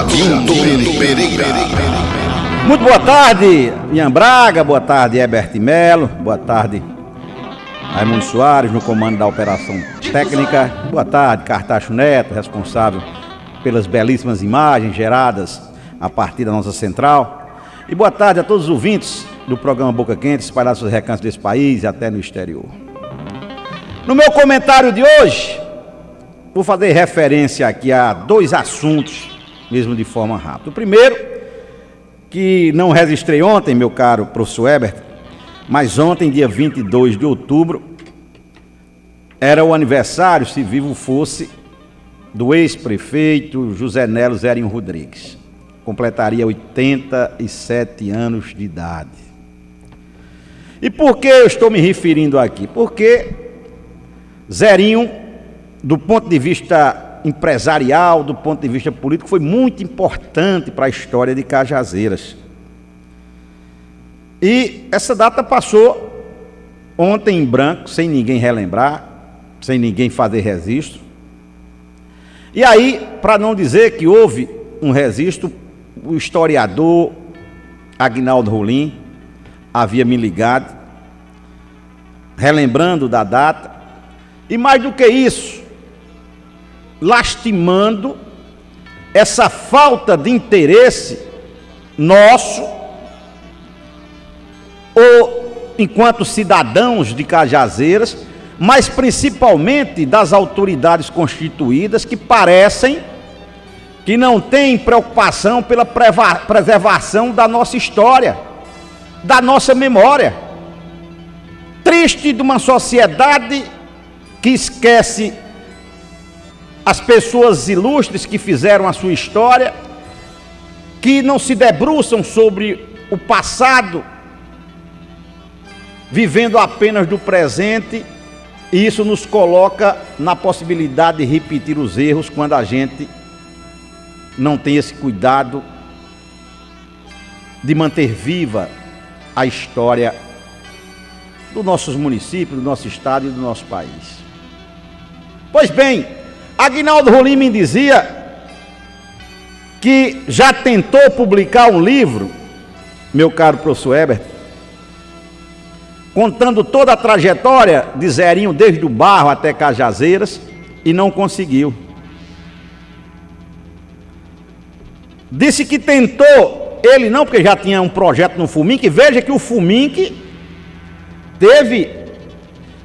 Pinto Pereira. Muito boa tarde, Ian Braga, boa tarde, Herbert Melo, boa tarde, Raimundo Soares, no comando da operação técnica, boa tarde, Cartacho Neto, responsável pelas belíssimas imagens geradas a partir da nossa central, e boa tarde a todos os ouvintes do programa Boca Quente, espalhados nos recantos desse país e até no exterior. No meu comentário de hoje, vou fazer referência aqui a dois assuntos, mesmo de forma rápida. O primeiro, que não registrei ontem, meu caro professor Herbert, mas ontem, dia 22 de outubro, era o aniversário, se vivo fosse, do ex-prefeito José Nelo Zerinho Rodrigues. Completaria 87 anos de idade. E por que eu estou me referindo aqui? Porque Zerinho, do ponto de vista empresarial, do ponto de vista político, foi muito importante para a história de Cajazeiras. E essa data passou ontem em branco, sem ninguém relembrar, sem ninguém fazer registro. E aí, para não dizer que houve um registro, o historiador Aguinaldo Rolim havia me ligado, relembrando da data, e mais do que isso, lastimando essa falta de interesse nosso, ou enquanto cidadãos de Cajazeiras, mas principalmente das autoridades constituídas, que parecem que não têm preocupação pela preservação da nossa história, da nossa memória. Triste de uma sociedade que esquece as pessoas ilustres que fizeram a sua história, que não se debruçam sobre o passado, vivendo apenas do presente, e isso nos coloca na possibilidade de repetir os erros quando a gente não tem esse cuidado de manter viva a história dos nossos municípios, do nosso estado e do nosso país. Pois bem, Aguinaldo Rolim me dizia que já tentou publicar um livro, meu caro professor Herbert, contando toda a trajetória de Zerinho, desde o Barro até Cajazeiras, e não conseguiu. Disse que tentou, ele não, porque já tinha um projeto no FUMINC, veja que o FUMINC teve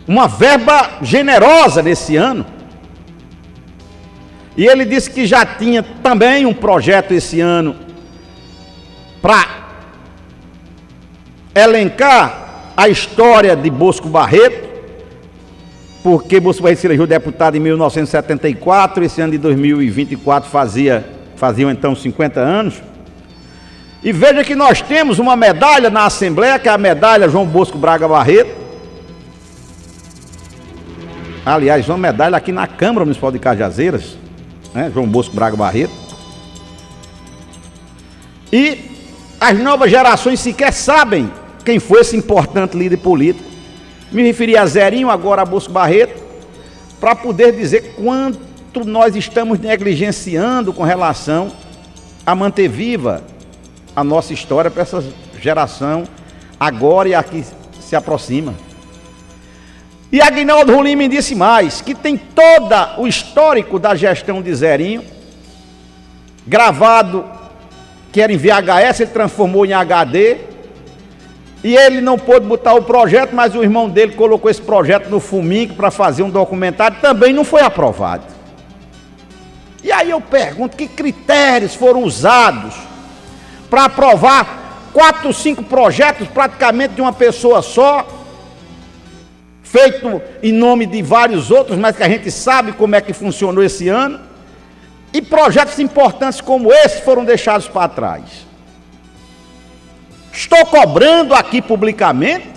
uma verba generosa nesse ano. E ele disse que já tinha também um projeto esse ano para elencar a história de Bosco Barreto, porque Bosco Barreto se elegeu deputado em 1974, esse ano de 2024 faziam então 50 anos. E veja que nós temos uma medalha na Assembleia, que é a medalha João Bosco Braga Barreto. Aliás, uma medalha aqui na Câmara Municipal de Cajazeiras, né? João Bosco Braga Barreto. E as novas gerações sequer sabem quem foi esse importante líder político. Me referi a Zerinho, agora a Bosco Barreto, para poder dizer quanto nós estamos negligenciando com relação a manter viva a nossa história para essa geração agora e a que se aproxima. E Aguinaldo Rolim me disse mais, que tem todo o histórico da gestão de Zerinho, gravado, que era em VHS, ele transformou em HD, e ele não pôde botar o projeto, mas o irmão dele colocou esse projeto no FUMINC para fazer um documentário, também não foi aprovado. E aí eu pergunto, que critérios foram usados para aprovar 4, 5 projetos praticamente de uma pessoa só, feito em nome de vários outros, mas que a gente sabe como é que funcionou esse ano, e projetos importantes como esse foram deixados para trás. Estou cobrando aqui publicamente,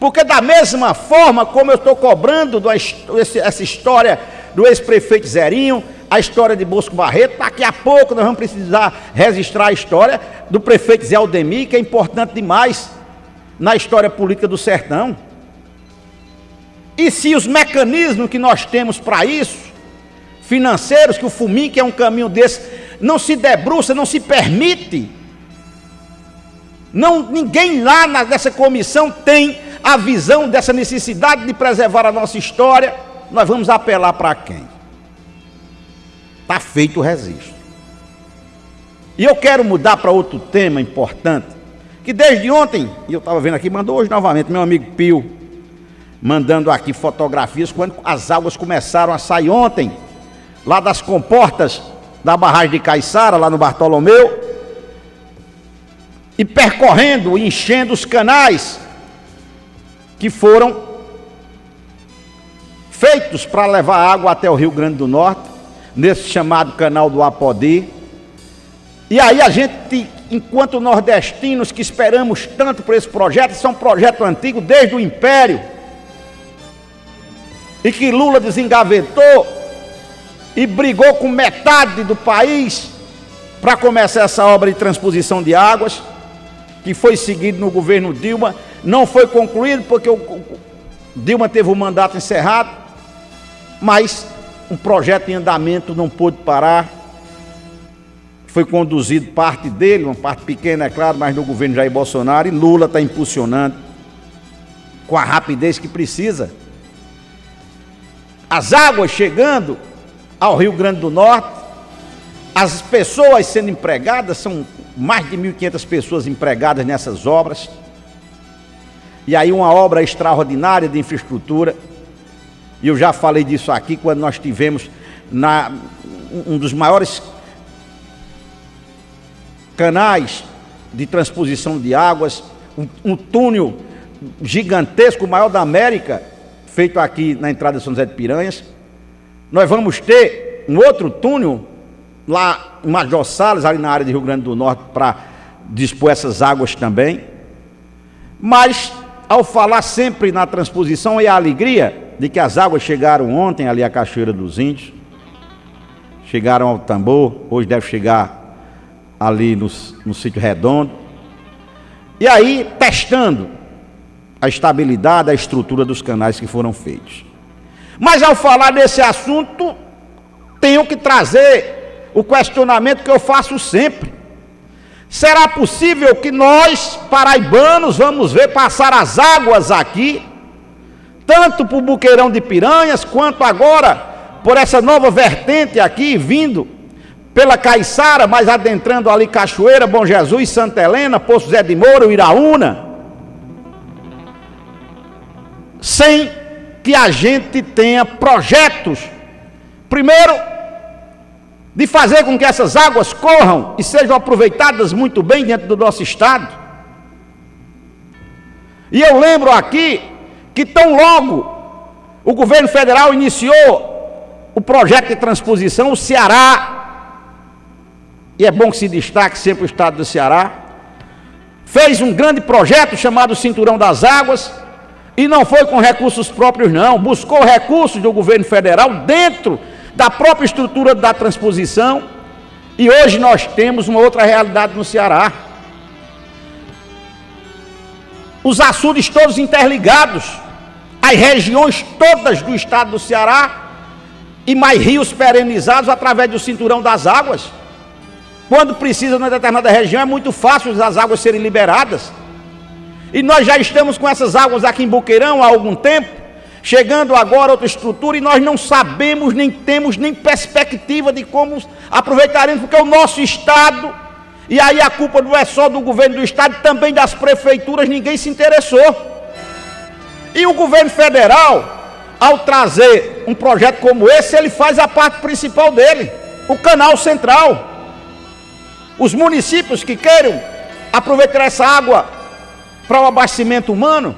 porque da mesma forma como eu estou cobrando essa história do ex-prefeito Zerinho, a história de Bosco Barreto, daqui a pouco nós vamos precisar registrar a história do prefeito Zé Aldemir, que é importante demais na história política do sertão. E se os mecanismos que nós temos para isso, financeiros, que o FUMINC é um caminho desse, não se debruça, não se permite. Ninguém lá nessa comissão tem a visão dessa necessidade de preservar a nossa história. Nós vamos apelar para quem? Está feito o registro. E eu quero mudar para outro tema importante, que desde ontem, e eu estava vendo aqui, mandou hoje novamente, meu amigo Pio, mandando aqui fotografias, quando as águas começaram a sair ontem, lá das comportas da barragem de Caiçara, lá no Bartolomeu, e percorrendo, enchendo os canais que foram feitos para levar água até o Rio Grande do Norte, nesse chamado canal do Apodi. E aí a gente, enquanto nordestinos que esperamos tanto por esse projeto, isso é um projeto antigo desde o Império, e que Lula desengavetou e brigou com metade do país para começar essa obra de transposição de águas, que foi seguido no governo Dilma, não foi concluído porque o Dilma teve o mandato encerrado, mas um projeto em andamento não pôde parar. Foi conduzido parte dele, uma parte pequena, é claro, mas no governo Jair Bolsonaro, e Lula está impulsionando com a rapidez que precisa. As águas chegando ao Rio Grande do Norte, as pessoas sendo empregadas, são mais de 1.500 pessoas empregadas nessas obras, e aí uma obra extraordinária de infraestrutura, e eu já falei disso aqui quando nós tivemos um dos maiores canais de transposição de águas, um túnel gigantesco, o maior da América, feito aqui na entrada de São José de Piranhas. Nós vamos ter um outro túnel lá em Major Salles, ali na área de Rio Grande do Norte, para dispor essas águas também. Mas, ao falar sempre na transposição, é a alegria de que as águas chegaram ontem ali à Cachoeira dos Índios, chegaram ao Tambor, hoje deve chegar ali no Sítio Redondo, e aí testando a estabilidade, a estrutura dos canais que foram feitos. Mas ao falar desse assunto, tenho que trazer o questionamento que eu faço sempre: será possível que nós, paraibanos, vamos ver passar as águas aqui, tanto por Buqueirão de Piranhas, quanto agora por essa nova vertente aqui, vindo pela Caiçara, mas adentrando ali Cachoeira, Bom Jesus, Santa Helena, Poço Zé de Moura, Iraúna, sem que a gente tenha projetos, primeiro, de fazer com que essas águas corram e sejam aproveitadas muito bem dentro do nosso estado. E eu lembro aqui que tão logo o governo federal iniciou o projeto de transposição, o Ceará, e é bom que se destaque sempre o estado do Ceará, fez um grande projeto chamado Cinturão das Águas, e não foi com recursos próprios não, buscou recursos do governo federal dentro da própria estrutura da transposição, e hoje nós temos uma outra realidade no Ceará. Os açudes todos interligados, as regiões todas do estado do Ceará, e mais rios perenizados através do Cinturão das Águas. Quando precisa numa determinada região, é muito fácil as águas serem liberadas. E nós já estamos com essas águas aqui em Buqueirão há algum tempo, chegando agora outra estrutura, e nós não sabemos, nem temos nem perspectiva de como aproveitaremos, porque o nosso estado, e aí a culpa não é só do governo do estado, também das prefeituras, ninguém se interessou. E o governo federal, ao trazer um projeto como esse, ele faz a parte principal dele, o canal central. Os municípios que queiram aproveitar essa água para o abastecimento humano,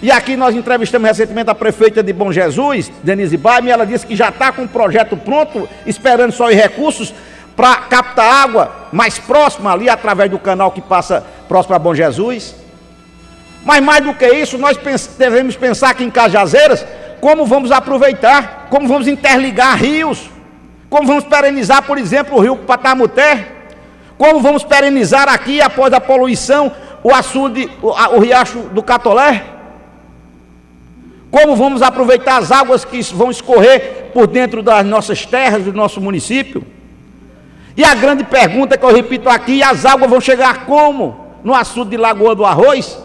e aqui nós entrevistamos recentemente a prefeita de Bom Jesus, Denise Baime, e ela disse que já está com o projeto pronto, esperando só os recursos para captar água mais próxima ali, através do canal que passa próximo a Bom Jesus. Mas mais do que isso, nós devemos pensar aqui em Cajazeiras, como vamos aproveitar, como vamos interligar rios, como vamos perenizar, por exemplo, o rio Patamuté, como vamos perenizar aqui, após a poluição, o açude, o riacho do Catolé, como vamos aproveitar as águas que vão escorrer por dentro das nossas terras, do nosso município. E a grande pergunta que eu repito aqui, as águas vão chegar como? No açude de Lagoa do Arroz?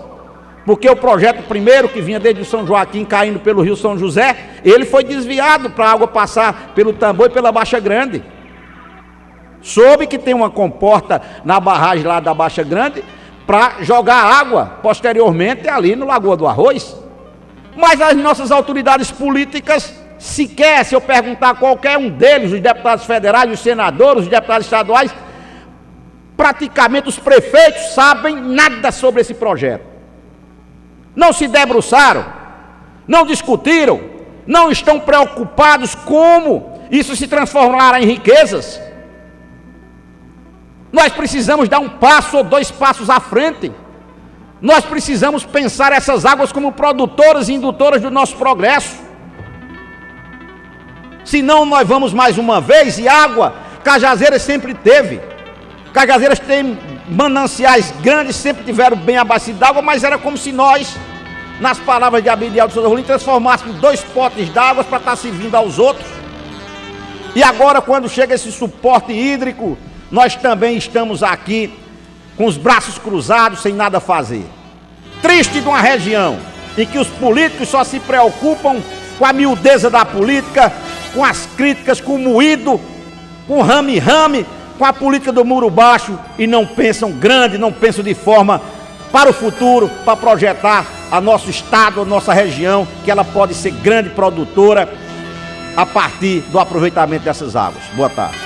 Porque o projeto primeiro, que vinha desde o São Joaquim, caindo pelo rio São José, ele foi desviado para a água passar pelo Tambor e pela Baixa Grande. Soube que tem uma comporta na barragem lá da Baixa Grande para jogar água posteriormente ali no Lagoa do Arroz. Mas as nossas autoridades políticas, sequer, se eu perguntar a qualquer um deles, os deputados federais, os senadores, os deputados estaduais, praticamente os prefeitos sabem nada sobre esse projeto. Não se debruçaram, não discutiram, não estão preocupados como isso se transformará em riquezas. Nós precisamos dar um passo ou dois passos à frente. Nós precisamos pensar essas águas como produtoras e indutoras do nosso progresso. Senão nós vamos mais uma vez, e água, Cajazeiras sempre teve. Cajazeiras tem mananciais grandes, sempre tiveram bem abastecido d'água, mas era como se nós, nas palavras de Abdiel de Souza Rolim, transformássemos 2 potes d'água para estar servindo aos outros. E agora, quando chega esse suporte hídrico, nós também estamos aqui com os braços cruzados, sem nada fazer. Triste de uma região em que os políticos só se preocupam com a miudeza da política, com as críticas, com o moído, com o rame-rame, com a política do muro baixo, e não pensam grande, não pensam de forma para o futuro, para projetar a nosso estado, a nossa região, que ela pode ser grande produtora a partir do aproveitamento dessas águas. Boa tarde.